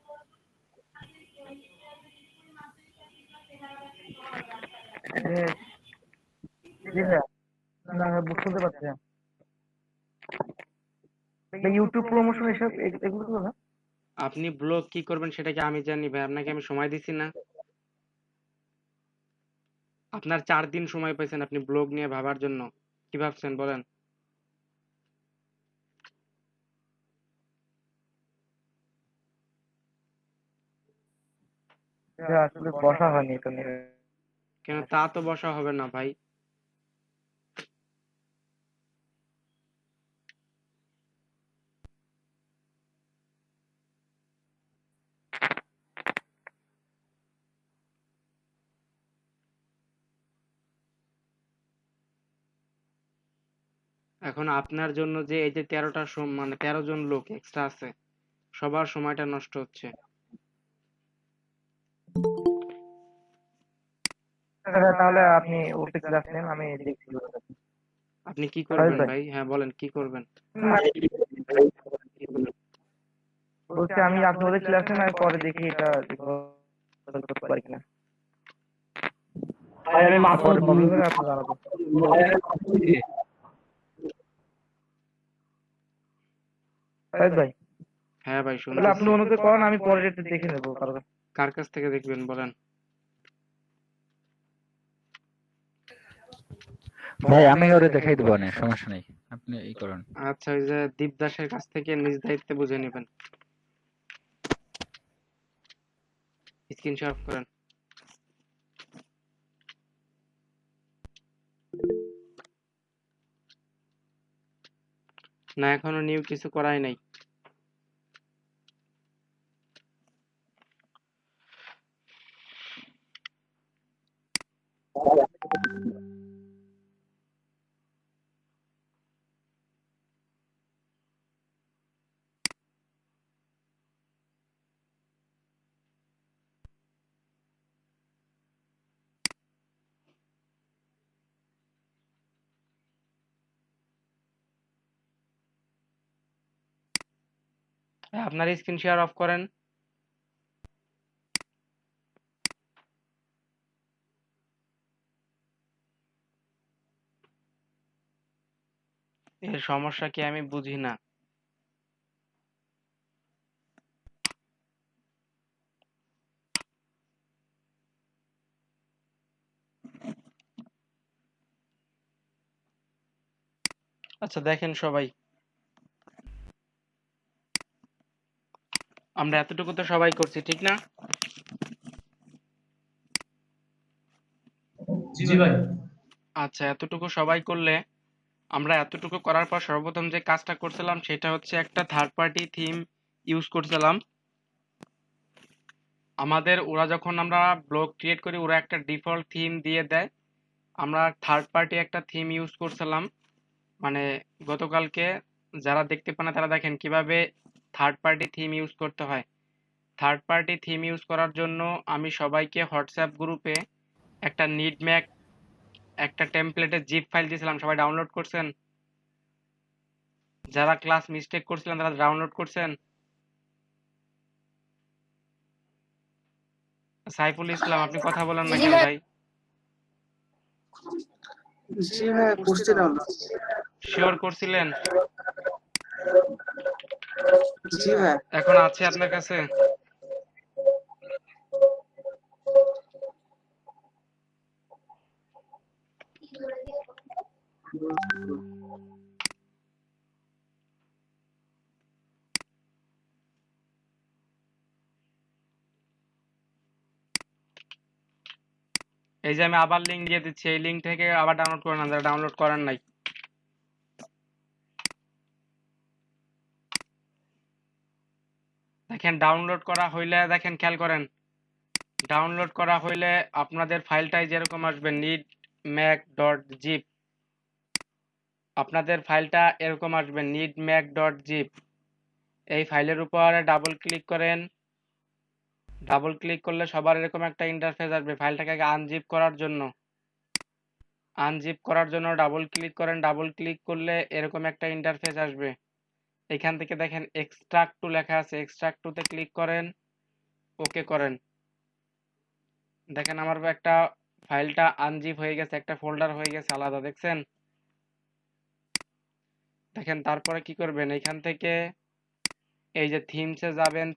[SPEAKER 13] জি ভাই না বুঝতে পারছি না ইউটিউব প্রমোশন এসব এগুলো তো না
[SPEAKER 1] আপনি ব্লগ কি করবেন সেটা কি আমি জানি ভাই? আপনাকে আমি সময় দিছি না? আপনার 4 দিন সময় পাইছেন আপনি ব্লগ নিয়ে ভাবার জন্য, কি ভাবছেন বলেন?
[SPEAKER 13] আসলে বসা হয়নি তো নিয়ে
[SPEAKER 1] কেন তা তো বসা হবে না ভাই। এখন আপনার জন্য যে এই যে 13টা মানে 13 জন লোক এক্সট্রা আছে, সবার সময়টা নষ্ট হচ্ছে।
[SPEAKER 13] তাহলে আপনি ওটা ক্লাস নেন আমি দেখছি
[SPEAKER 1] আপনি কি করবেন ভাই? হ্যাঁ বলেন, কি করবেন?
[SPEAKER 13] বলছি আমি আপনি ওদের ক্লাস নেন আমি পরে দেখি এটা করতে পারি কিনা আমি মাত্র প্রবলেম হলে আপনি জানাবো ভাই
[SPEAKER 1] হ্যাঁ ভাই
[SPEAKER 13] তাহলে আপনি
[SPEAKER 1] শুনতেছি।
[SPEAKER 13] অনুকে করেন আমি পরে একটু দেখে নেবো
[SPEAKER 1] কার কাছ থেকে দেখবেন বলেন?
[SPEAKER 2] ভাই আমি ওরে দেখাই দেবো না, সমস্যা নেই, আপনি এই করুন।
[SPEAKER 1] আচ্ছা, ওই যে দীপদাসের কাছ থেকে নিজ দায়িত্বে বুঝে নেবেন। স্ক্রিনশট করেন। না এখনো নিউ কিছু করাই নাই। আপনার স্ক্রিন শেয়ার অফ করেন। সমস্যা কি আমি বুঝি না। আচ্ছা দেখেন সবাই, আমরা এতটুকু তো সবাই করছি ঠিক না?
[SPEAKER 6] জি ভাই।
[SPEAKER 1] আচ্ছা এতটুকু সবাই করলে আমরা এতটুকু করার পর সর্বপ্রথম যে কাজটা করছিলাম সেটা হচ্ছে একটা থার্ড পার্টি থিম ইউজ করছিলাম। আমাদের ওরা যখন আমরা ব্লগ ক্রিয়েট করি ওরা একটা ডিফল্ট থিম দিয়ে দেয়। আমরা থার্ড পার্টি একটা থিম ইউজ করছিলাম, মানে গতকালকে যারা দেখতে পান না তারা দেখেন কিভাবে থার্ড পার্টি থিম ইউজ করতে হয়। থার্ড পার্টি থিম ইউজ করার জন্য আমি সবাইকে হোয়াটসঅ্যাপ গ্রুপে একটা নিডম্যাক একটা টেমপ্লেটের জিপ ফাইল দিয়েছিলাম, সবাই ডাউনলোড করছেন? যারা ক্লাস মিস্টেক করছিলেন তারা ডাউনলোড করছেন? সাইফুল ইসলাম আপনি কথা বলেন না কেন ভাই?
[SPEAKER 7] জি ভাই করছিলাম।
[SPEAKER 1] শিওর করছিলেন?
[SPEAKER 7] জি ভাই।
[SPEAKER 1] এখন আছে আপনার কাছে? এই যে আমি আবার লিঙ্ক দিয়ে দিচ্ছি, এই লিঙ্ক থেকে আবার ডাউনলোড করে নেন যারা ডাউনলোড করেন নাই। দেখেন ডাউনলোড করা হইলে দেখেন খেয়াল করেন, ডাউনলোড করা হইলে আপনাদের ফাইলটাই যেরকম আসবে needmac.zip, আপনাদের ফাইলটা এরকম আসবে needmac.zip। এই ফাইলের উপরে ডাবল ক্লিক করেন, ডাবল ক্লিক করলে সবার এরকম একটা ইন্টারফেস আসবে। ফাইলটাকে আগে আনজিপ করার জন্য ডাবল ক্লিক করেন, ডাবল ক্লিক করলে এরকম একটা ইন্টারফেস আসবে। এখান থেকে দেখেন এক্সট্রাক্ট টু লেখা আছে, এক্সট্রাক্ট টুতে ক্লিক করেন, ওকে করেন। দেখেন আমার একটা ফাইলটা আনজিপ হয়ে গেছে, একটা ফোল্ডার হয়ে গেছে আলাদা, দেখছেন? দেখেন তারপরে কি করবেন, এখান থেকে এই যে থিমসে যাবেন,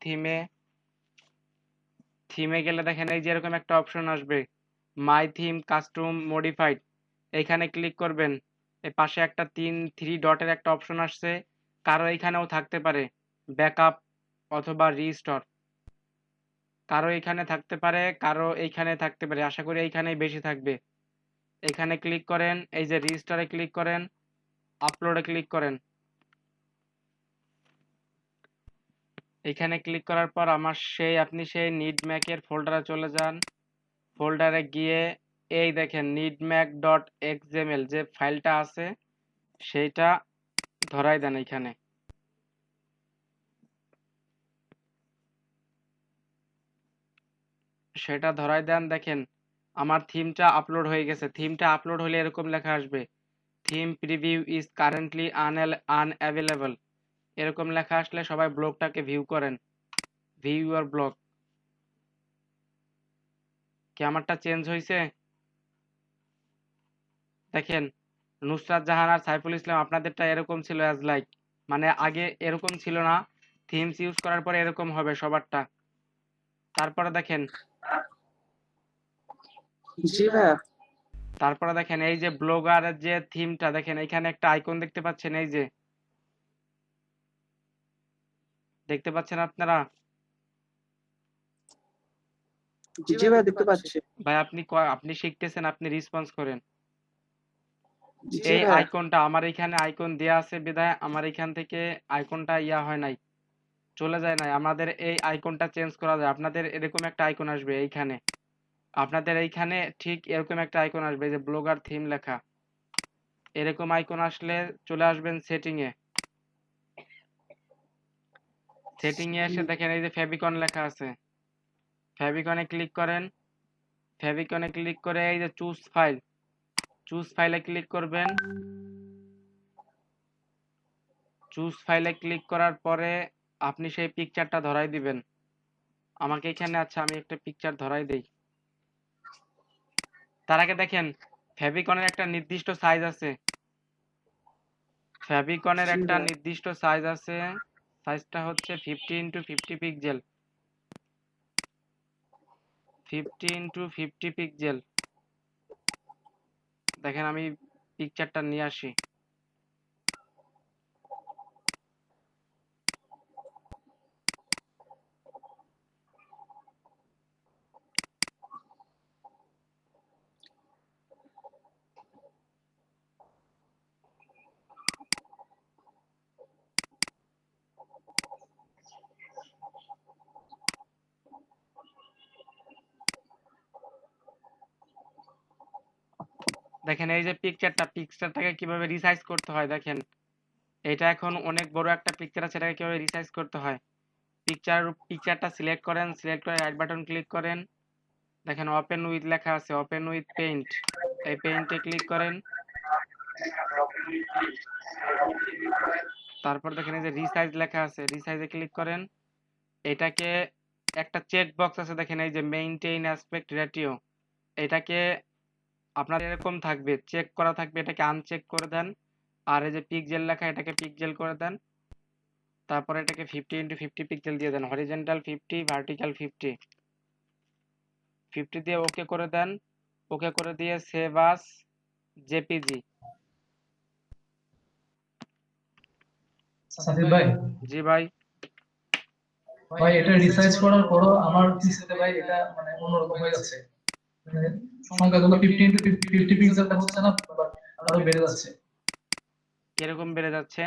[SPEAKER 1] থিমে গেলে দেখেন এই যে এরকম একটা অপশন আসবে মাই থিম কাস্টম মডিফাইড, এইখানে ক্লিক করবেন। এই পাশে একটা থ্রি ডটের একটা অপশন আসছে, কারো এইখানেও থাকতে পারে ব্যাকআপ অথবা রিস্টোর, কারো এইখানে থাকতে পারে, কারো এইখানে থাকতে পারে, আশা করি এইখানেই বেশি থাকবে। এখানে ক্লিক করেন, এই যে রিস্টোরে ক্লিক করেন, আপলোডে ক্লিক করেন। এখানে ক্লিক করার পর আপনি সেই নিডম্যাকের ফোল্ডারে চলে যান। ফোল্ডারে গিয়ে এই দেখেন needmac.xml যে ফাইলটা আছে সেইটা ধরাই দেন এখানে। সেটা ধরাই দেন, দেখেন আমার থিমটা আপলোড হয়ে গেছে। থিমটা আপলোড হলে এরকম লেখা আসবে theme preview is currently unavailable, এরকম লেখা আসলে সবাই ব্লগটাকে ভিউ করেন, ভিউ ইউর ব্লগ। কি আমারটা চেঞ্জ হয়েছে? দেখেন নুসরাত জাহান আর সাইফুল ইসলাম আপনাদেরটা এরকম ছিল অ্যাজ লাইক, মানে আগে এরকম ছিল না, থিমস ইউজ করার পরে এরকম হবে সবারটা। তারপরে দেখেন,
[SPEAKER 7] জি ভাই।
[SPEAKER 1] তারপরে দেখেন এই যে ব্লগারের যে থিমটা দেখেন এখানে একটা আইকন দেখতে পাচ্ছেন, এই যে দেখতে পাচ্ছেন আপনারা?
[SPEAKER 7] জি ভাই দেখতে পাচ্ছি।
[SPEAKER 1] ভাই আপনি শিখতেছেন, আপনি রেসপন্স করেন।
[SPEAKER 7] জি
[SPEAKER 1] এই
[SPEAKER 7] ভাই।
[SPEAKER 1] আইকনটা আমার এখানে আইকন দেয়া আছে বিধায় আমার এখান থেকে আইকনটা হয় নাই, চলে যায় নাই। আমাদের এই আইকনটা চেঞ্জ করা যায়। আপনাদের এরকম একটা আইকন আসবে এইখানে, আপনাদের এইখানে ঠিক এরকম একটা আইকন আসবে যে ব্লগার থিম লেখা, এরকম আইকন আসলে চলে আসবেন সেটিং এ। সেটিং এ এসে দেখেন এই যে ফেভিকন লেখা আছে, ফেভিকনে ক্লিক করেন। ফেভিকনে ক্লিক করে এই যে চুজ ফাইলে ক্লিক করবেন। চুজ ফাইলে ক্লিক করার পরে আপনি সেই পিকচারটা ধরাই দিবেন আমাকে এখানে। আচ্ছা আমি একটা পিকচার ধরাই দেই। তার আগে দেখেন ফেভিকনের একটা নির্দিষ্ট সাইজ আছে, ফেভিকনের
[SPEAKER 6] জি
[SPEAKER 1] একটা
[SPEAKER 6] ভাই।
[SPEAKER 1] নির্দিষ্ট সাইজ আছে, সাইজটা হচ্ছে 50 × 50 পিক্সেল। 50 × 50 পিক্সেল। দেখেন আমি পিকচারটা নিয়ে আসি। দেখেন এই যে পিকচারটাকে কিভাবে রিসাইজ করতে হয় দেখেন। এটা এখন অনেক বড় একটা পিকচার আছে, এটাকে কিভাবে রিসাইজ করতে হয়। পিকচারটা সিলেক্ট করেন, সিলেক্ট করে রাইট বাটন ক্লিক করেন। দেখেন ওপেন উইথ লেখা আছে, ওপেন উইথ পেইন্ট। এই পেইন্টে ক্লিক করেন। তারপর দেখেন এই যে রিসাইজ লেখা আছে, রিসাইজে ক্লিক করেন। এটাকে একটা চেক বক্স আছে দেখেন এই যে মেইনটেইন অ্যাসপেক্ট রেটিও, এটাকে আপনার এরকম থাকবে, চেক করা থাকবে, এটাকে আনচেক করে দেন। আর এই যে পিক্সেল লেখা, এটাকে পিক্সেল করে দেন। তারপরে এটাকে 50 × 50 পিক্সেল দিয়ে দেন, হরিজন্টাল 50, ভার্টিক্যাল 50। 50 দিয়ে ওকে করে দেন। ওকে করে দিয়ে সেভ আস জেপিজি।
[SPEAKER 6] সাথী ভাই,
[SPEAKER 1] জি ভাই।
[SPEAKER 6] ভাই এটা রিসার্চ করার পরও আমার পিসিতে ভাই এটা মানে অন্যরকম হয়ে যাচ্ছে। মানে সংখ্যাগুলো 50 × 50 পিক্সেলটা হচ্ছে না, বাট আরো বেড়ে যাচ্ছে।
[SPEAKER 1] কিরকম বেড়ে যাচ্ছে?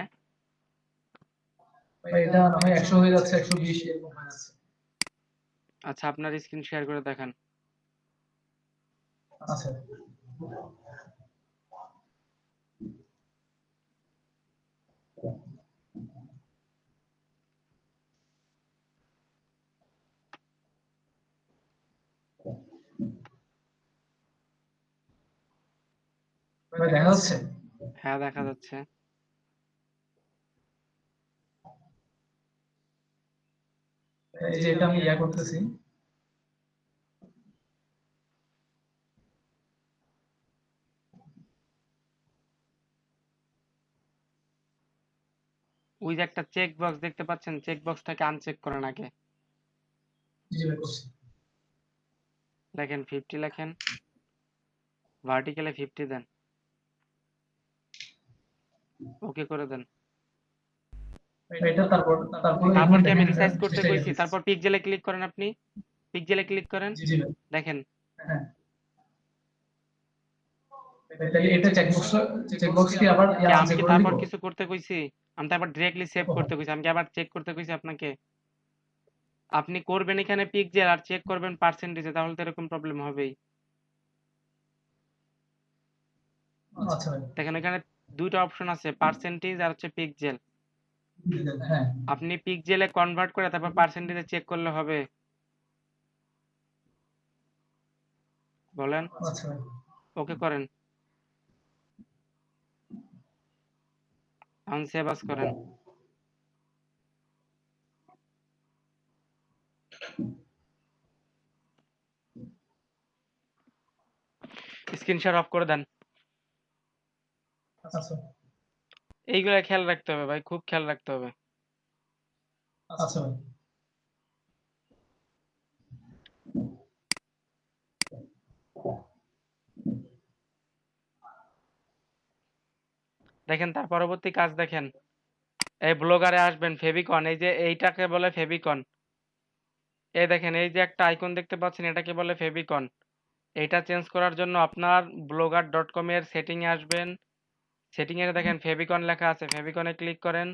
[SPEAKER 6] ভাই এটা না হয় 100 হয়ে যাচ্ছে, 120 এরকম হয়ে যাচ্ছে।
[SPEAKER 1] আচ্ছা আপনার স্ক্রিন শেয়ার করে দেখান।
[SPEAKER 6] আচ্ছা ভাই দেখা যাচ্ছে?
[SPEAKER 1] হ্যাঁ দেখা যাচ্ছে।
[SPEAKER 6] এই যে এটা আমি ইয়া করতেছি।
[SPEAKER 1] ওই যে একটা চেক বক্স দেখতে পাচ্ছেন, চেক বক্সটাকে আনচেক করেন আগে।
[SPEAKER 6] জি ভাই করছি।
[SPEAKER 1] লেখেন 50 লেখেন, ভার্টিক্যালে 50 দেন, ওকে করে দেন।
[SPEAKER 6] এটা তারপর
[SPEAKER 1] তারপর কি আমি
[SPEAKER 6] দেখেন
[SPEAKER 1] রিসাইজ করতে
[SPEAKER 6] চেষ্টা
[SPEAKER 1] কইছি,
[SPEAKER 6] করতেছি।
[SPEAKER 1] তারপর পিক্সেলে ক্লিক করেন, আপনি পিক্সেলে ক্লিক করেন।
[SPEAKER 6] জি ভাই।
[SPEAKER 1] দেখেন
[SPEAKER 6] হ্যাঁ তাহলে এটা চেকবক্স কি আবার
[SPEAKER 1] কি আমি
[SPEAKER 6] আনচেক
[SPEAKER 1] কি
[SPEAKER 6] করে দিব?
[SPEAKER 1] তারপর কিছু করতে কইছি? আমি তো আবার ডিরেক্টলি সেভ করতে কইছি, আমি কি আবার চেক করতে কইছি আপনাকে? আপনি করবেন এখানে পিক্সেল আর চেক করবেন পার্সেন্টেজে, তাহলে তো এরকম প্রবলেম হবেই।
[SPEAKER 6] আচ্ছা ভাই।
[SPEAKER 1] দেখেন এখানে দুইটা অপশন আছে, পার্সেন্টেজ আর হচ্ছে পিক্সেল।
[SPEAKER 6] হ্যাঁ
[SPEAKER 1] আপনি পিক্সেলে কনভার্ট করে তারপর পার্সেন্টেজে চেক করলে হবে। বলেন
[SPEAKER 6] আচ্ছা ভাই।
[SPEAKER 1] ওকে করেন, সেভ আস করেন। স্ক্রিন শেয়ার অফ করে দেন।
[SPEAKER 6] আচ্ছা
[SPEAKER 1] এইগুলা খেয়াল রাখতে হবে ভাই, খুব খেয়াল রাখতে হবে।
[SPEAKER 6] আচ্ছা ভাই।
[SPEAKER 1] দেখেন তার পরবর্তী কাজ দেখেন, এই ব্লগারে আসবেন, ফেভিকন, এই যে এইটাকে বলে ফেভিকন। এই দেখেন এই যে একটা আইকন দেখতে পাচ্ছেন, এটাকে বলে ফেভিকন। এটা চেঞ্জ করার জন্য আপনার blogger.com এর সেটিং এ আসবেন। সেটিং এ দেখেন ফেভিকন লেখা আছে, ফেভিকনে ক্লিক করেন।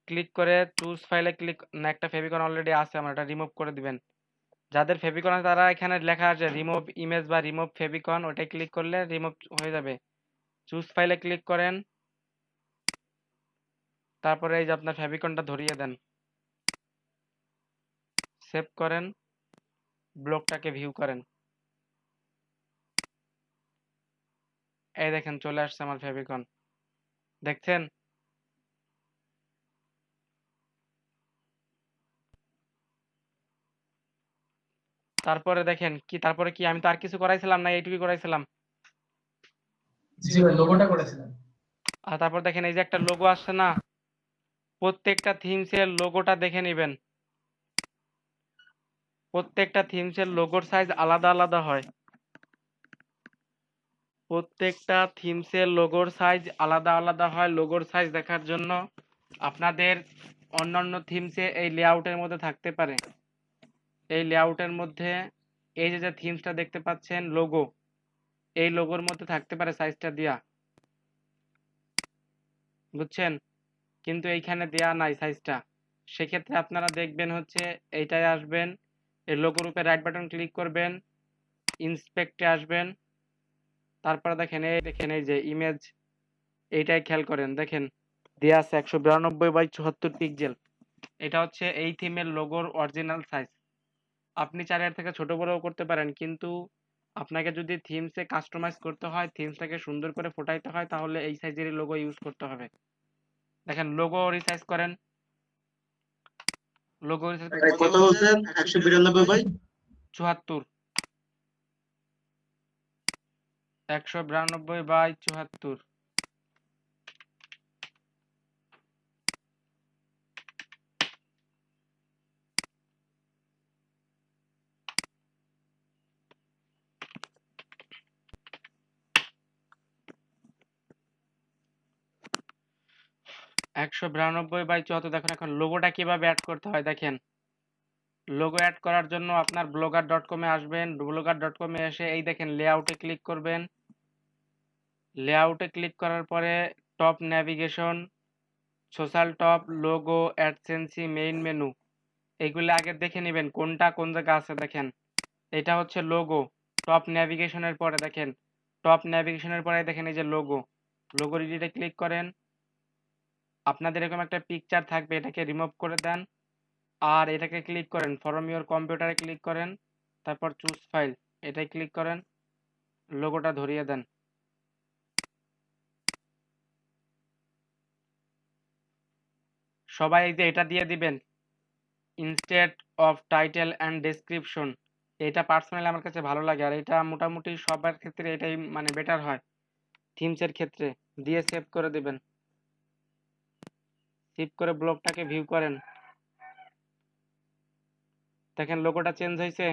[SPEAKER 1] ক্লিক করে চুজ ফাইলে ক্লিক, না একটা ফেভিকন অলরেডি আছে আমার, এটা রিমুভ করে দিবেন। যাদের ফেভিকন আছে তারা এখানে লেখা আছে রিমুভ ইমেজ বা রিমুভ ফেভিকন, ওটাই ক্লিক করলে রিমুভ হয়ে যাবে। চুজ ফাইলে ক্লিক করেন, তারপরে এই যে আপনার ফেভিকনটা ধরিয়ে দেন, সেভ করেন, ব্লগটাকে ভিউ করেন। এই দেখেন চলে আসছে আমার ফেভিকন, দেখছেন? তারপরে দেখেন কি, তারপরে কি আমি তো আর কিছু করাইছিলাম না, এইটুকুই করাইছিলাম।
[SPEAKER 6] জি ভাই লোগোটা করেছিলেন।
[SPEAKER 1] আর তারপর দেখেন এই যে একটা লোগো আসছে না, প্রত্যেকটা থিমসের লোগোটা দেখে নেবেন। প্রত্যেকটা থিমসের লোগোর সাইজ আলাদা আলাদা হয়। প্রত্যেকটা থিমসের লোগোর সাইজ আলাদা আলাদা হয়। লোগোর সাইজ দেখার জন্য আপনাদের অন্যান্য থিমসে এই লেআউটের মধ্যে থাকতে পারে। এই লেআউটের মধ্যে এই যে থিমসটা দেখতে পাচ্ছেন লোগো, এই লোগোর মধ্যে থাকতে পারে সাইজটা দেয়া, বুঝছেন? কিন্তু এইখানে দেয়া নাই সাইজটা। সেক্ষেত্রে আপনারা দেখবেন হচ্ছে এইটায় আসবেন, এই লোগোর উপরে রাইট বাটন ক্লিক করবেন, ইন্সপেক্টে আসবেন, তারপরে দেখেন এই যে ইমেজ, এইটাই খেয়াল করেন, দেখেন দেয়া আছে 192x74 পিক্সেল। এটা হচ্ছে এই থিমের লোগোর অরিজিনাল সাইজ। আপনি চাইলে এর থেকে ছোট বড়ও করতে পারেন, কিন্তু আপনাকে যদি থিমসে কাস্টমাইজ করতে হয়, থিমসটাকে সুন্দর করে ফোটাইতে হয়, তাহলে এই সাইজেরই লোগো ইউজ করতে হবে। দেখেন লোগো রিসাইজ করেন, লোগো রিসাইজ
[SPEAKER 8] কত বলছেন? 192
[SPEAKER 1] 74, 192x74। একশো 192x74। দেখেন এখন লোগোটা কিভাবে অ্যাড করতে হয় দেখেন। লোগো অ্যাড করার জন্য আপনার blogger.com-এ আসবেন। blogger.com-এ এসে এই দেখেন লেআউটে ক্লিক করবেন। লেআউটে ক্লিক করার পরে top navigation, social top, logo, অ্যাডসেন্সি, মেইন মেনু, এইগুলো আগে দেখে নেবেন কোনটা কোন জায়গায় আছে। দেখেন এটা হচ্ছে লোগো। টপ নেভিগেশনের পরে দেখেন, টপ নেভিগেশনের পরে দেখেন এই যে লোগো, লোগো এডিটে ক্লিক করেন। আপনাদের এরকম একটা পিকচার থাকবে, এটাকে রিমুভ করে দেন। আর এটাকে ক্লিক করেন, ফ্রম ইওর কম্পিউটারে ক্লিক করেন, তারপর চুজ ফাইল, এটাই ক্লিক করেন, লোগোটা ধরিয়ে দেন। সবাই এই যে এটা দিয়ে দিবেন, instead of title and description. এটা পার্সোনালি আমার কাছে ভালো লাগে, আর এটা মোটামুটি সবার ক্ষেত্রে এটাই মানে বেটার হয় থিমসের ক্ষেত্রে। দিয়ে সেভ করে দিবেন। সেভ করে ব্লগটাকে ভিউ করেন, দেখেন লোগোটা চেঞ্জ হয়েছে।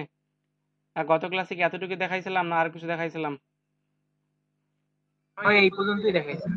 [SPEAKER 1] আর গত ক্লাসে কি এতটুকু দেখাইছিলাম না আর কিছু দেখাইছিলাম?
[SPEAKER 3] এই পর্যন্তই দেখাইছি।